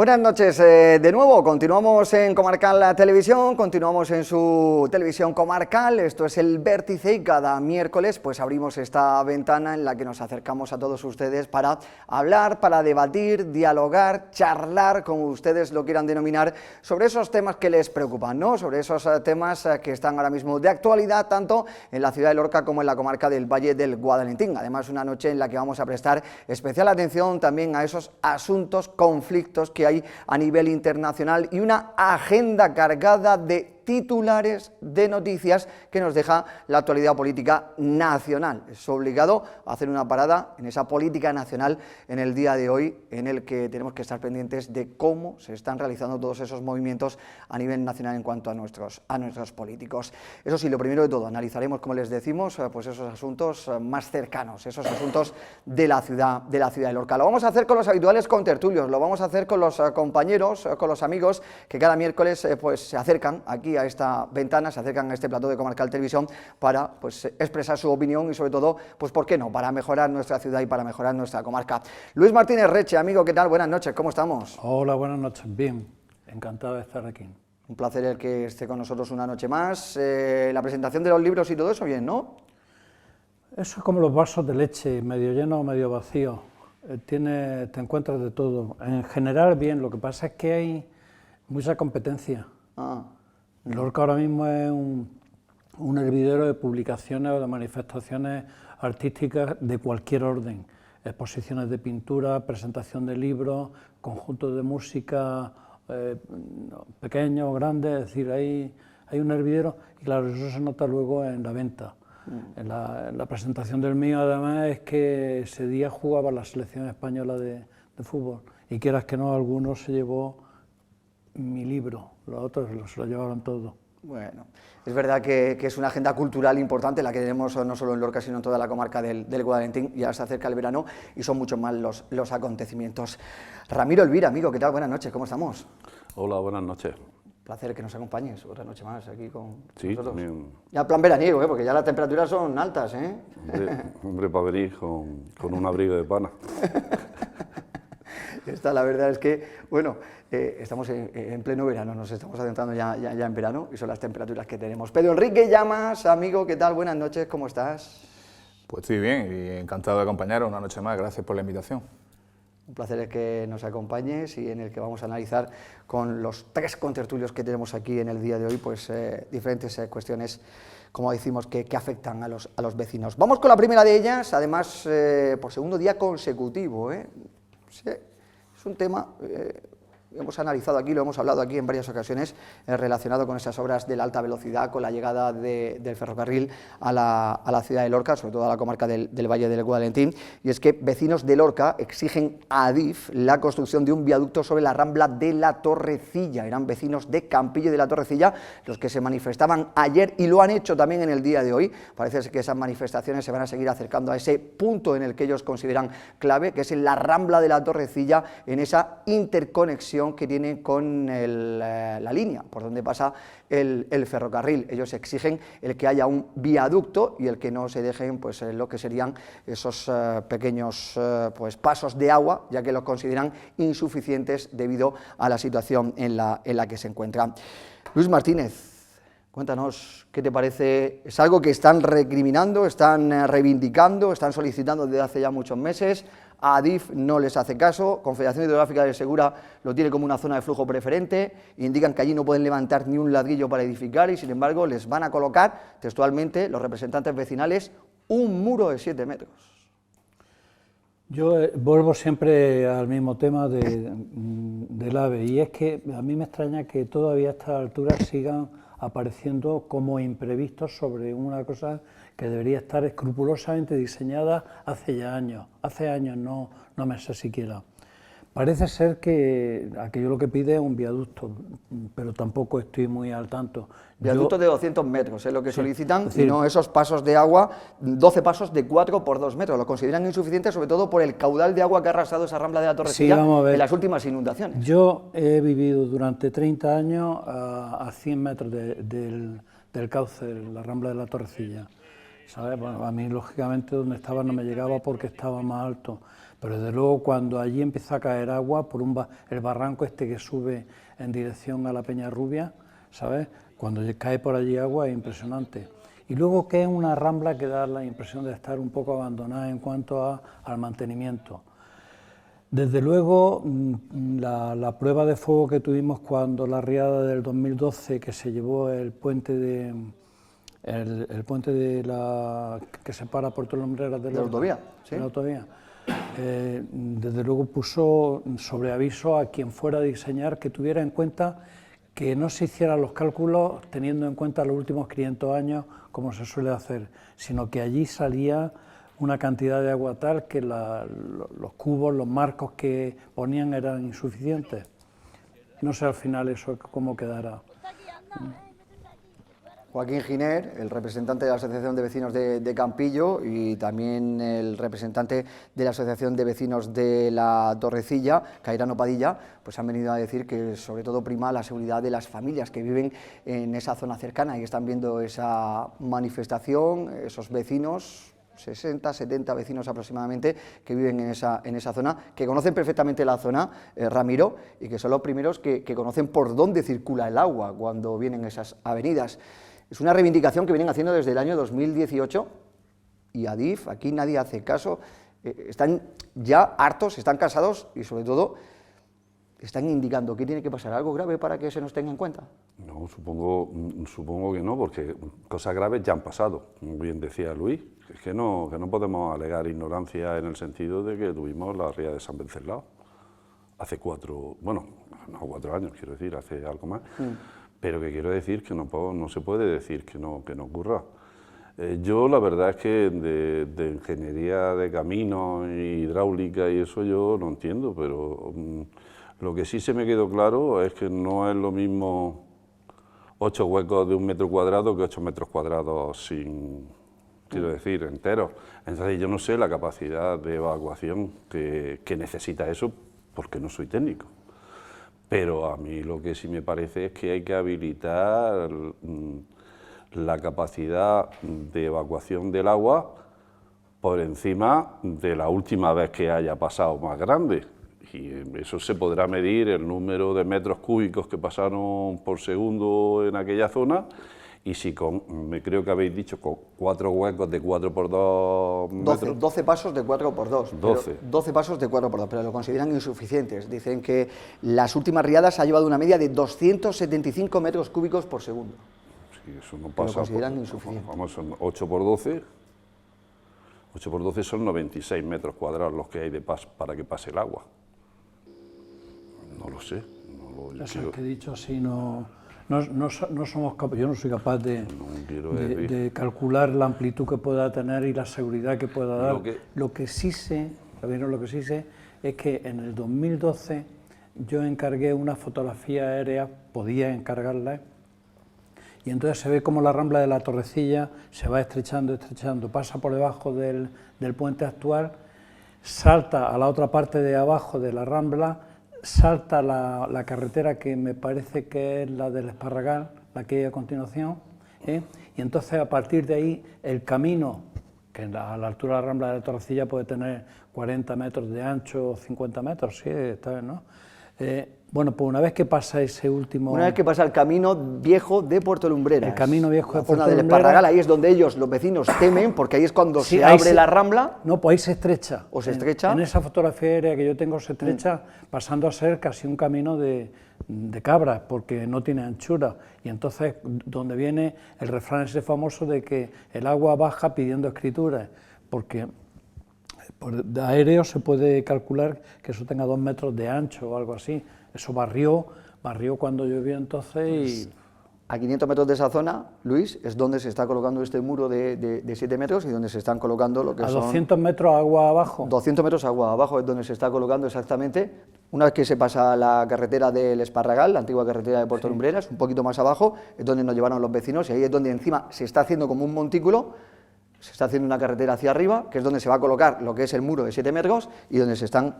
Buenas noches, de nuevo continuamos en Comarcal Televisión, continuamos en su televisión comarcal. Esto es El Vértice y cada miércoles pues abrimos esta ventana en la que nos acercamos a todos ustedes para hablar, para debatir, dialogar, charlar, como ustedes lo quieran denominar, sobre esos temas que les preocupan, ¿no? Sobre esos temas que están ahora mismo de actualidad tanto en la ciudad de Lorca como en la comarca del Valle del Guadalentín. Además, una noche en la que vamos a prestar especial atención también a esos asuntos, conflictos que hay a nivel internacional y una agenda cargada de titulares de noticias que nos deja la actualidad política nacional. Es obligado a hacer una parada en esa política nacional en el día de hoy, en el que tenemos que estar pendientes de cómo se están realizando todos esos movimientos a nivel nacional en cuanto a nuestros políticos. Eso sí, lo primero de todo, analizaremos, como les decimos, pues esos asuntos más cercanos, esos asuntos de la ciudad de Lorca. Lo vamos a hacer con los habituales contertulios, lo vamos a hacer con los compañeros, con los amigos que cada miércoles pues se acercan aquí a esta ventana, se acercan a este plató de Comarcal Televisión para pues expresar su opinión y sobre todo, pues por qué no, para mejorar nuestra ciudad y para mejorar nuestra comarca. Luis Martínez Reche, amigo, ¿qué tal? Buenas noches, ¿cómo estamos? Hola, buenas noches, bien, encantado de estar aquí. Un placer el que esté con nosotros una noche más. La presentación de los libros y todo eso, bien, ¿no? Eso es como los vasos de leche, medio lleno o medio vacío. Te encuentras de todo. En general, bien, lo que pasa es que hay mucha competencia. Lorca ahora mismo es un hervidero de publicaciones o de manifestaciones artísticas de cualquier orden. Exposiciones de pintura, presentación de libros, conjuntos de música pequeños o grandes, es decir, hay un hervidero y claro, eso se nota luego en la venta. En la presentación del mío, además, es que ese día jugaba la selección española de fútbol y quieras que no, algunos se llevó mi libro, los otros se lo llevaron todo. Bueno, es verdad que es una agenda cultural importante la que tenemos no solo en Lorca, sino en toda la comarca del Guadalentín. Ya se acerca el verano y son mucho más los acontecimientos. Ramiro Elvira, amigo, ¿qué tal? Buenas noches, ¿cómo estamos? Hola, buenas noches. Placer que nos acompañes otra noche más aquí con nosotros. También. Ya plan veraniego, porque ya las temperaturas son altas, ¿eh? Hombre, para venir con un abrigo de pana. La verdad es que, bueno, estamos en pleno verano, nos estamos adentrando ya en verano y son las temperaturas que tenemos. Pedro Enrique Llamas, amigo, ¿qué tal? Buenas noches, ¿cómo estás? Pues estoy bien y encantado de acompañaros una noche más, gracias por la invitación. Un placer es que nos acompañes y en el que vamos a analizar con los tres contertulios que tenemos aquí en el día de hoy, pues diferentes cuestiones, como decimos, que afectan a los vecinos. Vamos con la primera de ellas, además por segundo día consecutivo, Sí, es un tema hemos analizado aquí, lo hemos hablado aquí en varias ocasiones, relacionado con esas obras de la alta velocidad, con la llegada del ferrocarril a la ciudad de Lorca, sobre todo a la comarca del Valle del Guadalentín, y es que vecinos de Lorca exigen a Adif la construcción de un viaducto sobre la rambla de la Torrecilla. Eran vecinos de Campillo y de la Torrecilla los que se manifestaban ayer y lo han hecho también en el día de hoy. Parece que esas manifestaciones se van a seguir acercando a ese punto en el que ellos consideran clave, que es en la rambla de la Torrecilla, en esa interconexión que tiene con la línea por donde pasa el ferrocarril. Ellos exigen el que haya un viaducto y el que no se dejen pues lo que serían esos pequeños pues pasos de agua, ya que los consideran insuficientes debido a la situación en la que se encuentran. Luis Martínez, cuéntanos, ¿qué te parece? ¿Es algo que están recriminando, están reivindicando, están solicitando desde hace ya muchos meses? A Adif no les hace caso, Confederación Hidrográfica del Segura lo tiene como una zona de flujo preferente, indican que allí no pueden levantar ni un ladrillo para edificar y sin embargo les van a colocar textualmente los representantes vecinales un muro de 7 metros. Yo vuelvo siempre al mismo tema del AVE y es que a mí me extraña que todavía a estas alturas sigan apareciendo como imprevistos sobre una cosa que debería estar escrupulosamente diseñada hace años, no meses siquiera. Parece ser que aquello lo que pide es un viaducto, pero tampoco estoy muy al tanto. Viaductos de 200 metros es lo que solicitan, y no esos pasos de agua, 12 pasos de 4 por 2 metros. Lo consideran insuficiente, sobre todo por el caudal de agua que ha arrasado esa rambla de la Torrecilla en las últimas inundaciones. Yo he vivido durante 30 años a 100 metros del cauce, la rambla de la Torrecilla. ¿Sabes? Bueno, a mí, lógicamente, donde estaba no me llegaba porque estaba más alto. pero desde luego cuando allí empieza a caer agua por el barranco este que sube en dirección a la Peñarrubia, ¿sabes? Cuando cae por allí agua es impresionante. Y luego que es una rambla que da la impresión de estar un poco abandonada en cuanto al mantenimiento. Desde luego, la prueba de fuego que tuvimos cuando la riada del 2012, que se llevó el puente que separa Puerto Lumbreras de la autovía, ¿sí? De la autovía, desde luego puso sobre aviso a quien fuera a diseñar que tuviera en cuenta que no se hicieran los cálculos teniendo en cuenta los últimos 500 años, como se suele hacer, sino que allí salía una cantidad de agua tal que los cubos, los marcos que ponían eran insuficientes. No sé al final eso cómo quedará. Joaquín Giner, el representante de la Asociación de Vecinos de Campillo y también el representante de la Asociación de Vecinos de la Torrecilla, Cairano Padilla, pues han venido a decir que sobre todo prima la seguridad de las familias que viven en esa zona cercana y están viendo esa manifestación, esos vecinos, 60, 70 vecinos aproximadamente que viven en esa zona, que conocen perfectamente la zona, Ramiro, y que son los primeros que conocen por dónde circula el agua cuando vienen esas avenidas. Es una reivindicación que vienen haciendo desde el año 2018 y Adif, aquí nadie hace caso, están ya hartos, están cansados y sobre todo están indicando que tiene que pasar algo grave para que se nos tenga en cuenta. No, supongo que no, porque cosas graves ya han pasado, como bien decía Luis, es que no podemos alegar ignorancia en el sentido de que tuvimos la ría de San Venceslao hace 4 años, quiero decir, hace algo más. Pero que quiero decir que no se puede decir que no ocurra. Yo la verdad es que de ingeniería de caminos y hidráulica y eso yo no entiendo, pero lo que sí se me quedó claro es que no es lo mismo 8 huecos de 1 metro cuadrado que 8 metros cuadrados quiero decir, enteros. Entonces yo no sé la capacidad de evacuación que necesita eso porque no soy técnico. Pero a mí lo que sí me parece es que hay que habilitar la capacidad de evacuación del agua por encima de la última vez que haya pasado más grande. Y eso se podrá medir el número de metros cúbicos que pasaron por segundo en aquella zona. Y si me creo que habéis dicho, con 4 huecos de 4 por 2 metros... 12 pasos de 4 por 2. 12 pasos de 4 por 2, pero lo consideran insuficientes. Dicen que las últimas riadas ha llevado una media de 275 metros cúbicos por segundo. Sí, eso no pasa. Lo consideran insuficiente. Vamos, son 8 por 12. 8 por 12 son 96 metros cuadrados los que hay de paso para que pase el agua. No lo sé. Eso que he dicho así no somos capaces, yo no soy capaz de calcular la amplitud que pueda tener y la seguridad que pueda dar. Lo que sí sé es que en el 2012 yo encargué una fotografía aérea, podía encargarla, y entonces se ve como la rambla de la Torrecilla se va estrechando, pasa por debajo del puente actual, salta a la otra parte de abajo de la rambla, salta la carretera que me parece que es la del Esparragal, la que hay a continuación, y entonces a partir de ahí el camino, que a la altura de la rambla de la Torrecilla puede tener 40 metros de ancho o 50 metros, sí, está bien, ¿no? Bueno, pues una vez que pasa ese último... Una vez que pasa el camino viejo de Puerto Lumbreras. El camino viejo de Puerto Lumbreras. La zona del Esparragal, ahí es donde ellos, los vecinos, temen, porque ahí es cuando se abre la rambla. No, pues ahí se estrecha. ¿O se estrecha? En esa fotografía aérea que yo tengo se estrecha, pasando a ser casi un camino de cabras, porque no tiene anchura. Y entonces, donde viene el refrán ese famoso de que el agua baja pidiendo escrituras, porque... de aéreo se puede calcular que eso tenga 2 metros de ancho o algo así. Eso barrió cuando llovió entonces y... A 500 metros de esa zona, Luis, es donde se está colocando este muro de 7 metros y donde se están colocando lo que son... ¿A 200 metros agua abajo? 200 metros agua abajo es donde se está colocando exactamente. Una vez que se pasa la carretera del Esparragal, la antigua carretera de Puerto Lumbreras, un poquito más abajo, es donde nos llevaron los vecinos y ahí es donde encima se está haciendo como un montículo, se está haciendo una carretera hacia arriba, que es donde se va a colocar lo que es el muro de 7 metros y donde se están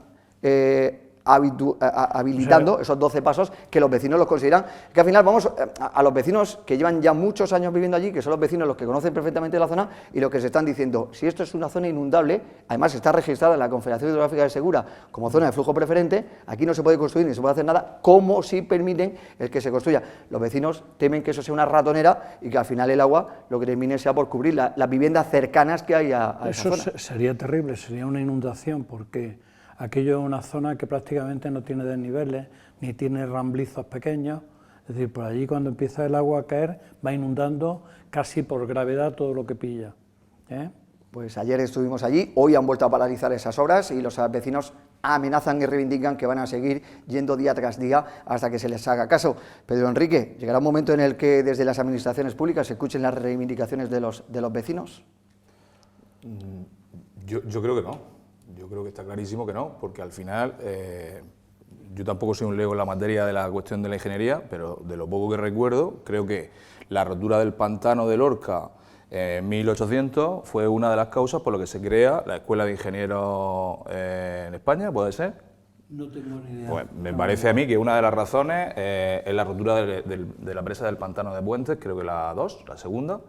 habilitando esos 12 pasos que los vecinos los consideran, que al final vamos a los vecinos que llevan ya muchos años viviendo allí, que son los vecinos los que conocen perfectamente la zona y los que se están diciendo, si esto es una zona inundable, además está registrada en la Confederación Hidrográfica de Segura como zona de flujo preferente, aquí no se puede construir ni se puede hacer nada, como si permiten el que se construya. Los vecinos temen que eso sea una ratonera y que al final el agua lo que termine sea por cubrir las viviendas cercanas que hay a esa zona. Eso sería terrible, sería una inundación, porque aquello es una zona que prácticamente no tiene desniveles, ni tiene ramblizos pequeños, es decir, por allí cuando empieza el agua a caer va inundando casi por gravedad todo lo que pilla. Pues ayer estuvimos allí, hoy han vuelto a paralizar esas obras y los vecinos amenazan y reivindican que van a seguir yendo día tras día hasta que se les haga caso. Pedro Enrique, ¿llegará un momento en el que desde las administraciones públicas se escuchen las reivindicaciones de los vecinos? Yo creo que no. Yo creo que está clarísimo que no, porque al final yo tampoco soy un lego en la materia de la cuestión de la ingeniería, pero de lo poco que recuerdo, creo que la rotura del pantano de Lorca en 1800 fue una de las causas por lo que se crea la Escuela de Ingenieros en España, ¿puede ser? No tengo ni idea. Pues me parece a mí que una de las razones es la rotura de la presa del pantano de Puentes, creo que la segunda,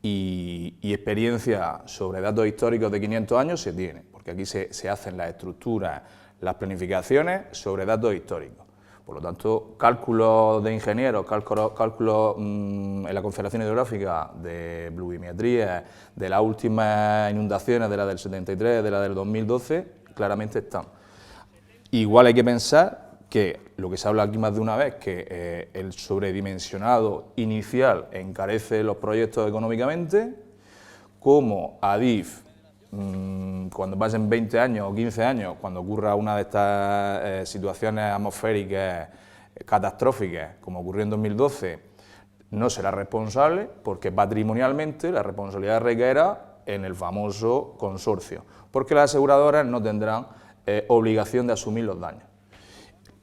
y experiencia sobre datos históricos de 500 años se tiene, porque aquí se hacen las estructuras, las planificaciones sobre datos históricos. Por lo tanto, cálculos de ingenieros, cálculos en la Confederación Hidrográfica de pluviometría, de las últimas inundaciones, de la del 73, de la del 2012, claramente están. Igual hay que pensar que lo que se habla aquí más de una vez, que el sobredimensionado inicial encarece los proyectos económicamente, como Adif, cuando pasen 20 años o 15 años, cuando ocurra una de estas situaciones atmosféricas catastróficas, como ocurrió en 2012, no será responsable, porque patrimonialmente la responsabilidad recaerá en el famoso consorcio, porque las aseguradoras no tendrán obligación de asumir los daños.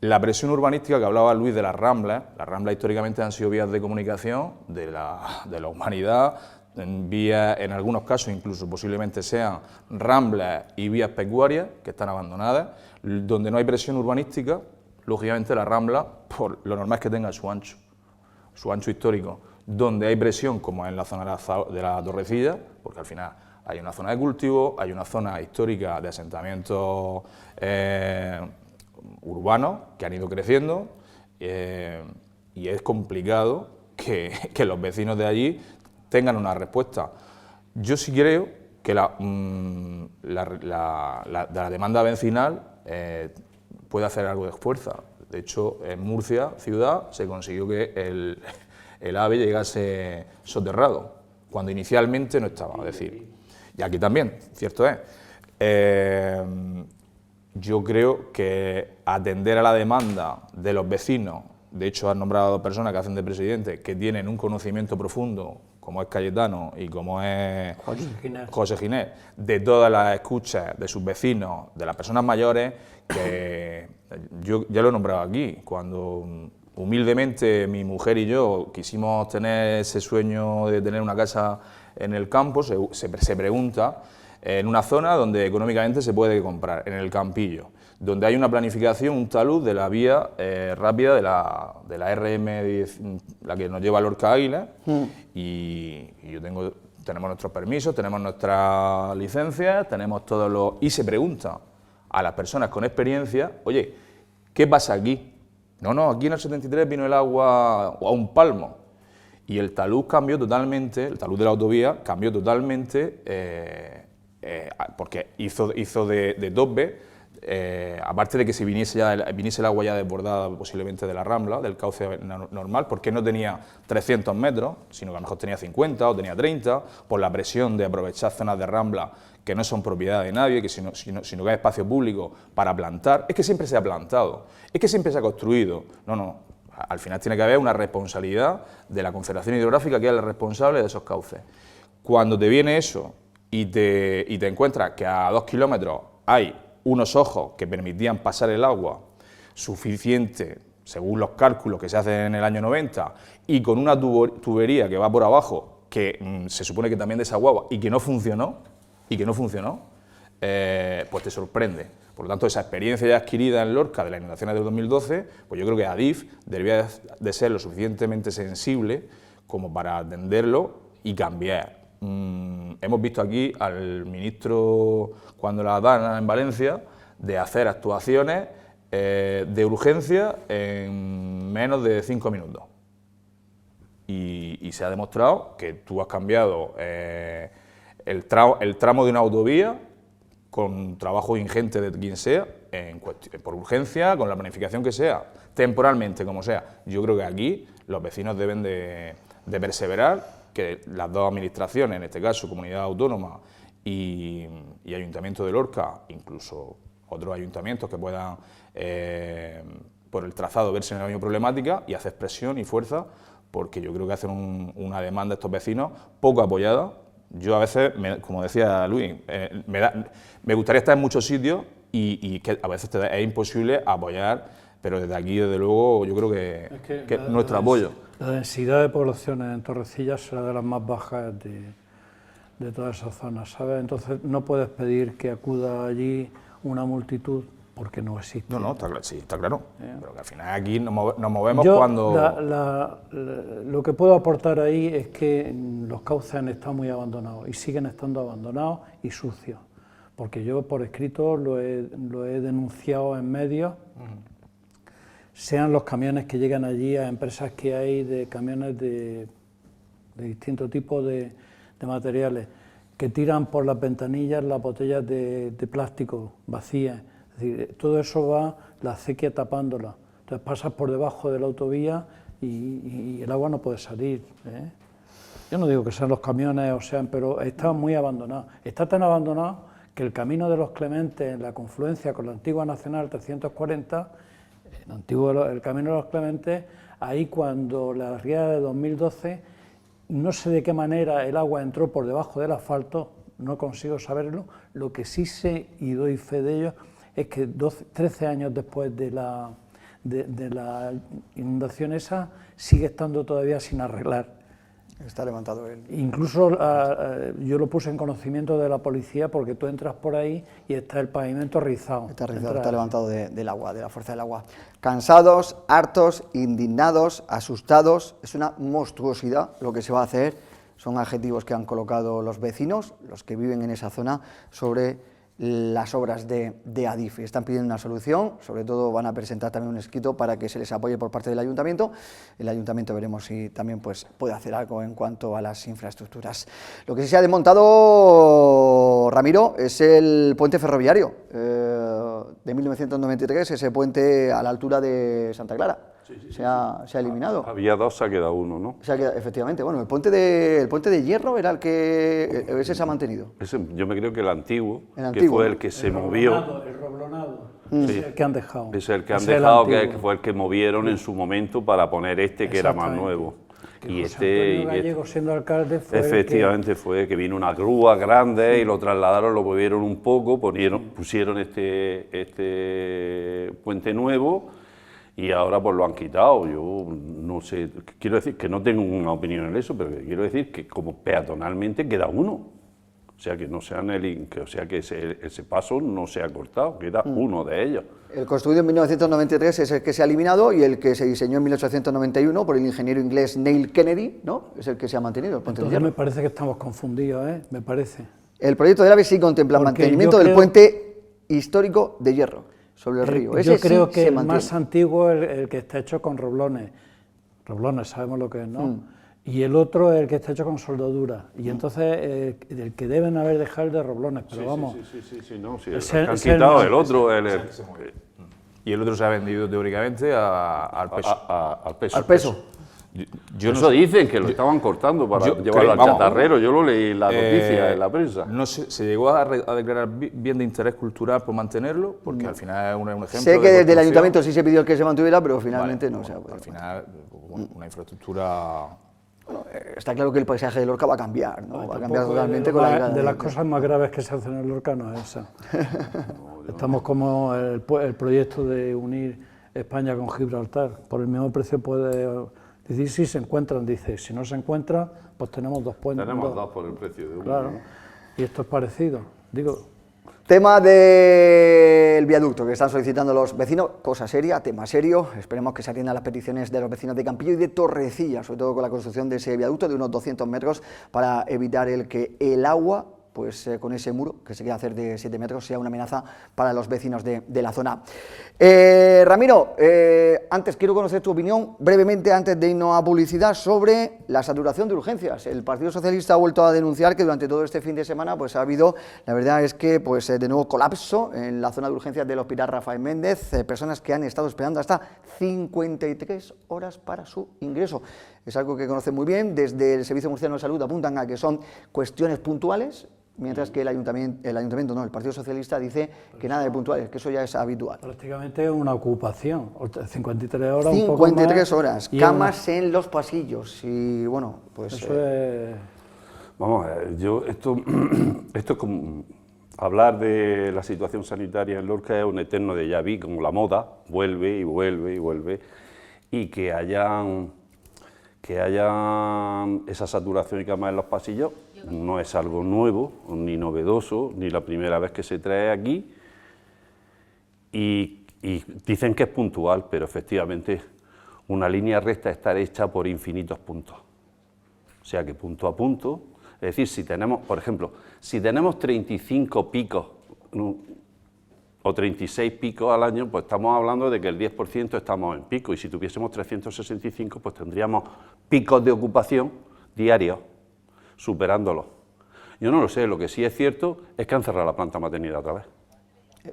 La presión urbanística que hablaba Luis de las ramblas históricamente han sido vías de comunicación de la humanidad, en algunos casos incluso posiblemente sean ramblas y vías pecuarias que están abandonadas, donde no hay presión urbanística, lógicamente la rambla, por lo normal es que tenga su ancho histórico. Donde hay presión, como en la zona de la Torrecilla, porque al final hay una zona de cultivo, hay una zona histórica de asentamientos urbanos que han ido creciendo y es complicado que los vecinos de allí tengan una respuesta. Yo sí creo que la demanda vecinal puede hacer algo de fuerza. De hecho, en Murcia, ciudad, se consiguió que el AVE llegase soterrado, cuando inicialmente no estaba, es decir, y aquí también, cierto es. Yo creo que atender a la demanda de los vecinos, de hecho han nombrado a 2 personas que hacen de presidente, que tienen un conocimiento profundo, como es Cayetano y como es José Ginés, de todas las escuchas de sus vecinos, de las personas mayores, que yo ya lo he nombrado aquí, cuando humildemente mi mujer y yo quisimos tener ese sueño de tener una casa en el campo, se pregunta en una zona donde económicamente se puede comprar, en el Campillo, donde hay una planificación, un talud de la vía rápida de la RM10, la que nos lleva a Lorca Águila, y tenemos nuestros permisos, tenemos nuestras licencias, tenemos todos los... Y se pregunta a las personas con experiencia, oye, ¿qué pasa aquí? No, aquí en el 73 vino el agua a un palmo, y el talud cambió totalmente, el talud de la autovía cambió totalmente, porque hizo de tope, aparte de que si viniese el agua ya desbordada posiblemente de la Rambla, del cauce normal, porque no tenía 300 metros, sino que a lo mejor tenía 50 o tenía 30, por la presión de aprovechar zonas de Rambla que no son propiedad de nadie, sino que hay espacio público para plantar. Es que siempre se ha plantado, es que siempre se ha construido. No, al final tiene que haber una responsabilidad de la Confederación Hidrográfica, que es la responsable de esos cauces. Cuando te viene eso y te encuentras que a 2 kilómetros hay unos ojos que permitían pasar el agua suficiente, según los cálculos que se hacen en el año 90, y con una tubería que va por abajo, que se supone que también desaguaba y que no funcionó, pues te sorprende. Por lo tanto, esa experiencia ya adquirida en Lorca de las inundaciones del 2012, pues yo creo que Adif debería de ser lo suficientemente sensible como para atenderlo y cambiar. Hemos visto aquí al ministro, cuando la dan en Valencia, de hacer actuaciones de urgencia en menos de 5 minutos. Y se ha demostrado que tú has cambiado el tramo de una autovía con trabajo ingente de quien sea, por urgencia, con la planificación que sea, temporalmente, como sea. Yo creo que aquí los vecinos deben de perseverar, que las dos administraciones, en este caso Comunidad Autónoma y Ayuntamiento de Lorca, incluso otros ayuntamientos que puedan, por el trazado, verse en la misma problemática y hacer presión y fuerza, porque yo creo que hacen una demanda a estos vecinos poco apoyada. Yo a veces, como decía Luis, me gustaría estar en muchos sitios y que a veces es imposible apoyar, pero desde aquí, desde luego, yo creo que nuestro apoyo. La densidad de poblaciones en Torrecillas será de las más bajas de toda esa zona, ¿sabes? Entonces no puedes pedir que acuda allí una multitud porque no existe. No, está claro. Pero que al final aquí nos movemos cuando... Lo que puedo aportar ahí es que los cauces han estado muy abandonados y siguen estando abandonados y sucios. Porque yo por escrito lo he denunciado en medios, sean los camiones que llegan allí a empresas que hay de camiones de distintos tipos de materiales, que tiran por las ventanillas las botellas de plástico vacías. Es decir, todo eso va la acequia tapándola. Entonces pasas por debajo de la autovía y el agua no puede salir, ¿eh? Yo no digo que sean los camiones, pero está muy abandonado. Está tan abandonado que el camino de los Clementes, en la confluencia con la antigua Nacional 340, el camino de los Clementes, ahí cuando la riada de 2012, no sé de qué manera el agua entró por debajo del asfalto, no consigo saberlo. Lo que sí sé y doy fe de ello es que 13 años después de la inundación esa, sigue estando todavía sin arreglar. Está levantado él. Incluso yo lo puse en conocimiento de la policía porque tú entras por ahí y está el pavimento rizado. Está levantado del agua, de la fuerza del agua. Cansados, hartos, indignados, asustados. Es una monstruosidad lo que se va a hacer. Son adjetivos que han colocado los vecinos, los que viven en esa zona, sobre las obras de Adif. Están pidiendo una solución, sobre todo van a presentar también un escrito para que se les apoye por parte del ayuntamiento. El ayuntamiento veremos si también puede hacer algo en cuanto a las infraestructuras. Lo que sí se ha desmontado, Ramiro, es el puente ferroviario de 1993, ese puente a la altura de Santa Clara. Se ha eliminado. Había dos, se ha quedado uno, ¿no? Efectivamente, bueno, el puente de hierro era el que ese se ha mantenido. Yo me creo que el antiguo, que fue el que se movió. El roblonado, Sí. es el que han dejado. Es el que han dejado, que fue el que movieron en su momento para poner que era más nuevo. Y José Antonio Gallego, siendo alcalde, fue efectivamente fue que vino una grúa grande y lo trasladaron, lo movieron un poco, pusieron este puente nuevo. Y ahora pues lo han quitado. Yo no sé, quiero decir que no tengo una opinión en eso, pero quiero decir que como peatonalmente queda uno. O sea que no sean ese paso no se ha cortado, queda uno de ellos. El construido en 1993 es el que se ha eliminado y el que se diseñó en 1891 por el ingeniero inglés Neil Kennedy, ¿no? Es el que se ha mantenido, el puente de hierro. Me parece que estamos confundidos, ¿eh? Me parece. El proyecto de AVE sí contempla mantenimiento del puente histórico de hierro sobre el río. Yo creo que el más antiguo es el que está hecho con roblones. Roblones, sabemos lo que es, ¿no? Y el otro es el que está hecho con soldadura. Y entonces el que deben haber dejado el de roblones, pero vamos... Han quitado el otro. Y el otro se ha vendido teóricamente al peso. Al peso. Eso dicen que lo estaban cortando para llevarlo al chatarrero. Yo lo leí en la noticia, en la prensa. No sé, se llegó a declarar bien de interés cultural por mantenerlo, porque al final es un ejemplo. Sé que desde el ayuntamiento sí se pidió que se mantuviera, pero finalmente no se ha podido. Al final, una infraestructura. Bueno, está claro que el paisaje de Lorca va a cambiar, ¿no? Va a cambiar totalmente con la llegada. De las cosas más graves que se hacen en Lorca no es esa. Estamos como el proyecto de unir España con Gibraltar. Por el mismo precio puede. Decir si se encuentran, dice, si no se encuentran, pues tenemos dos puentes. Tenemos dos por el precio de uno. Claro, y esto es parecido. Digo, Tema del viaducto que están solicitando los vecinos, cosa seria, tema serio, esperemos que se atiendan las peticiones de los vecinos de Campillo y de Torrecilla, sobre todo con la construcción de ese viaducto de unos 200 metros para evitar que el agua, pues con ese muro que se quiere hacer de 7 metros, sea una amenaza para los vecinos de la zona. Ramiro, antes quiero conocer tu opinión brevemente, antes de irnos a publicidad, sobre la saturación de urgencias. El Partido Socialista ha vuelto a denunciar que durante todo este fin de semana pues ha habido, la verdad es que pues de nuevo colapso en la zona de urgencias del Hospital Rafael Méndez, personas que han estado esperando hasta 53 horas para su ingreso. Es algo que conocen muy bien, desde el Servicio Murciano de Salud apuntan a que son cuestiones puntuales, mientras que el Partido Socialista dice que nada de puntuales, que eso ya es habitual. Prácticamente una ocupación, 53 horas, 53 horas, camas en los pasillos y bueno, pues... Eso es... Vamos a ver, esto es como... Hablar de la situación sanitaria en Lorca es un eterno déjà vu, como la moda, vuelve y vuelve y vuelve, y que hayan esa saturación y camas en los pasillos no es algo nuevo, ni novedoso, ni la primera vez que se trae aquí, y dicen que es puntual, pero efectivamente una línea recta está hecha por infinitos puntos. O sea que punto a punto, es decir, si tenemos, por ejemplo, si tenemos 35 picos o 36 picos al año, pues estamos hablando de que el 10% estamos en pico, y si tuviésemos 365, pues tendríamos picos de ocupación diarios, superándolos. Yo no lo sé, lo que sí es cierto es que han cerrado la planta maternidad otra vez.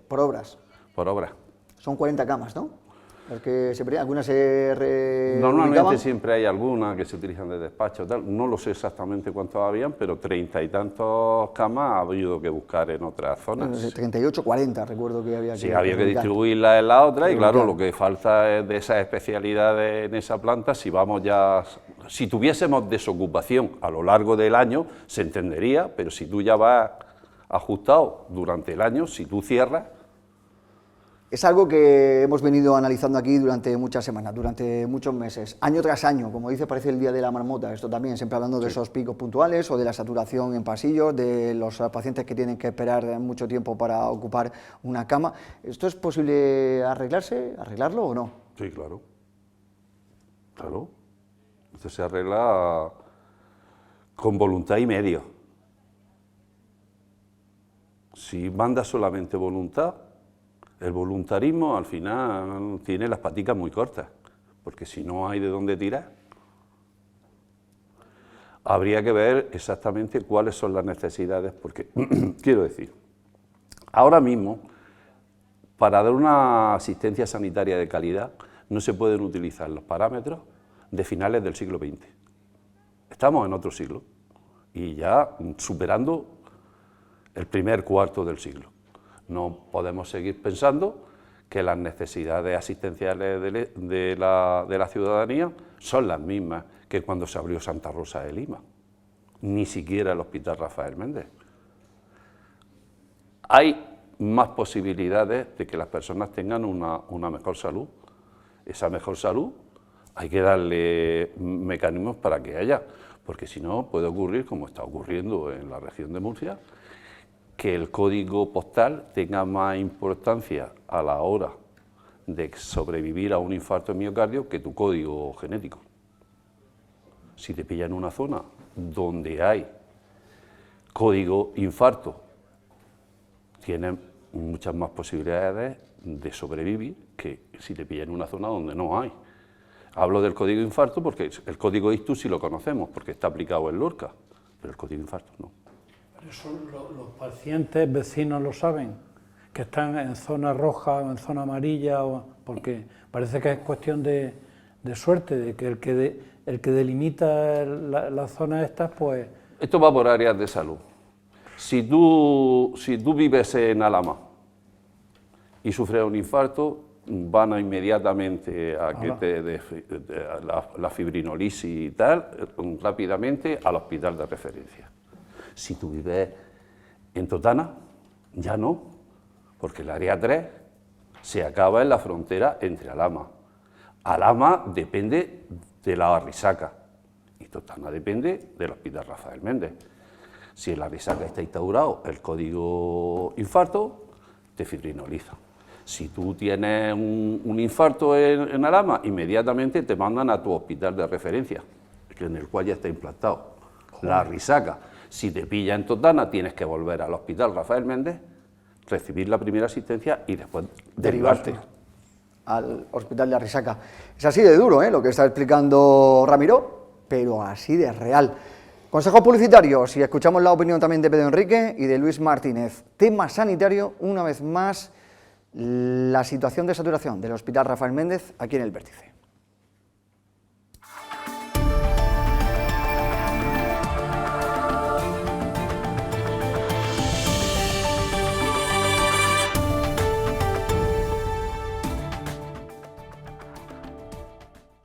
Por obras. Por obras. Son 40 camas, ¿no? Algunas se Normalmente siempre hay algunas que se utilizan de despacho, tal. No lo sé exactamente cuántos habían, pero 30 y tantos camas ha habido que buscar en otras zonas. 38, 40, recuerdo que había que... Sí, había que distribuirlas en la otra, y claro, lo que falta es de esas especialidades en esa planta. Si tuviésemos desocupación a lo largo del año, se entendería, pero si tú ya vas ajustado durante el año, si tú cierras... Es algo que hemos venido analizando aquí durante muchas semanas, durante muchos meses, año tras año, como dice, parece el día de la marmota, esto también, siempre hablando de esos picos puntuales o de la saturación en pasillos, de los pacientes que tienen que esperar mucho tiempo para ocupar una cama. ¿Esto es posible arreglarlo o no? Sí, claro. Claro. Esto se arregla con voluntad y medios. Si manda solamente voluntad, el voluntarismo al final tiene las paticas muy cortas, porque si no hay de dónde tirar, habría que ver exactamente cuáles son las necesidades, porque, quiero decir, ahora mismo, para dar una asistencia sanitaria de calidad, no se pueden utilizar los parámetros de finales del siglo XX. Estamos en otro siglo, y ya superando el primer cuarto del siglo. No podemos seguir pensando que las necesidades asistenciales de la ciudadanía son las mismas que cuando se abrió Santa Rosa de Lima, ni siquiera el Hospital Rafael Méndez. Hay más posibilidades de que las personas tengan una mejor salud. Esa mejor salud hay que darle mecanismos para que haya, porque si no puede ocurrir, como está ocurriendo en la región de Murcia, que el código postal tenga más importancia a la hora de sobrevivir a un infarto de miocardio que tu código genético. Si te pilla en una zona donde hay código infarto, tienes muchas más posibilidades de sobrevivir que si te pilla en una zona donde no hay. Hablo del código infarto porque el código ictus sí lo conocemos, porque está aplicado en Lorca, pero el código infarto no. ¿Eso los pacientes vecinos lo saben? ¿Que están en zona roja o en zona amarilla? Porque parece que es cuestión de suerte, de que el que delimita la zona estas, pues... Esto va por áreas de salud. Si tú vives en Alhama y sufres un infarto, van a inmediatamente a que te la fibrinolisis y tal, rápidamente al hospital de referencia. Si tú vives en Totana, ya no, porque el área 3 se acaba en la frontera entre Alhama. Alhama depende de la Arrisaca y Totana depende del Hospital Rafael Méndez. Si la risaca está instaurado el código infarto, te fibrinoliza. Si tú tienes un infarto en Alhama, inmediatamente te mandan a tu hospital de referencia, en el cual ya está implantado. La risaca, si te pilla en Totana, tienes que volver al hospital Rafael Méndez, recibir la primera asistencia y después derivarte al hospital de Arrisaca. Es así de duro, lo que está explicando Ramiro, pero así de real. Consejos publicitarios, y escuchamos la opinión también de Pedro Enrique y de Luis Martínez. Tema sanitario, una vez más, la situación de saturación del Hospital Rafael Méndez aquí en El Vértice.